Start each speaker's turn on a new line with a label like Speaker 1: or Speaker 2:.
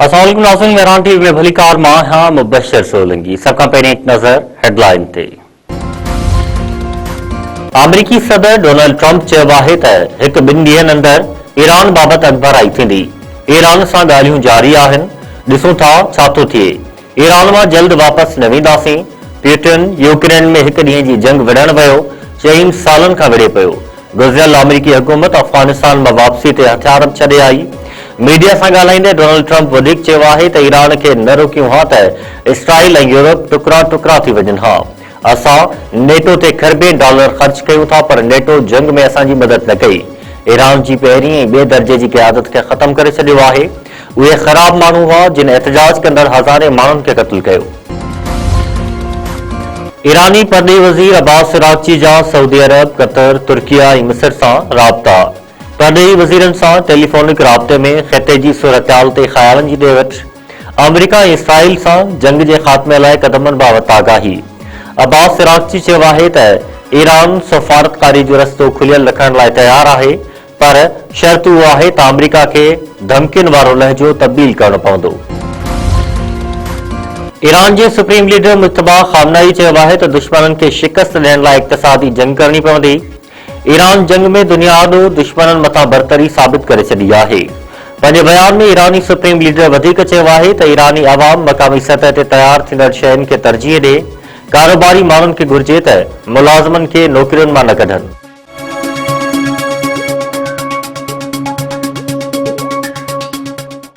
Speaker 1: अस्सलामुअलैकुम नाज़रीन, मेहरान टीवी में भली कार मां हां मुबशर सोलंकी। सबका पहिरीं हिकु नज़र हेडलाइन ते। अमरीकी सदर डोनाल्ड ट्रंप चयो आहे त हिकु ॿिनि ॾींहनि अंदरि ईरान बाबति अख़बाराई थींदी। ईरान सां ॻाल्हियूं जारी आहिनि, ॾिसूं था छा थो थिए। ईरान मां जल्द वापसि न वेंदासीं। पुतिन यूक्रेन में हिकु ॾींहं जी जंग विढ़ण वियो, चईं सालनि खां विढ़े पियो। गुज़िरियल अमरीकी हुकूमत अफ़गानिस्तान मां वापसी ते हथियार छॾे आई। मीडिया सां ॻाल्हाईंदे डोनाल्ड ट्रंप वधीक चयो आहे त ईरान खे न रोकियूं हा त इसराइल ऐं यूरोप टुकड़ा टुकड़ा थी वञनि हा। असां नेटो ते खरबें डॉलर ख़र्च कयूं था, पर नेटो जंग में असांजी मदद न कई। ईरान जी पहिरीं ऐं ॿिए दर्जे जी क़यादत खे ख़तम करे छॾियो आहे। उहे ख़राब माण्हू हुआ जिन एहतजाज कंदड़ हज़ारे माण्हुनि खे क़त्ल कयो। ईरानी परॾेही वज़ीर अब्बास अराग़ची जा सऊदी अरब, कतर, तुर्किया ऐं मिस्र सां राब्ता। परॾेही वज़ीरनि सां टेलीफोनिक राब्ते में ख़िते जी सूरतहाल ते ख़्यालनि जी ॾे वठि। अमरीका ऐं इसराइल सां जंग जे ख़ात्मे लाइ क़दमनि बाबति आगाही। अब्बास अराग़ची चयो आहे त ईरान सफ़ारतकारी जो रस्तो खुलियल रखण लाइ तयारु आहे, पर शर्त उहा आहे त अमरीका खे धमकियुनि वारो लहजो तब्दील करणो पवंदो। ईरान जे सुप्रीम लीडर मुज्तबा ख़ामनाई चयो आहे त दुश्मननि खे शिकस्त ॾियण लाइ इक़्तिसादी जंग करणी पवंदी। ईरान जंग में दुनिया ॾों दुश्मननि मथां बरतरी साबित करे छॾी आहे। पंहिंजे बयान में ईरानी सुप्रीम लीडर वधीक चयो आहे त ईरानी अवाम मक़ामी सतह ते तयारु थींदड़ शयुनि खे तरजीह ॾे। कारोबारी माण्हुनि खे घुर्जे त मुलाज़िमनि खे नौकरियुनि मां न कढनि।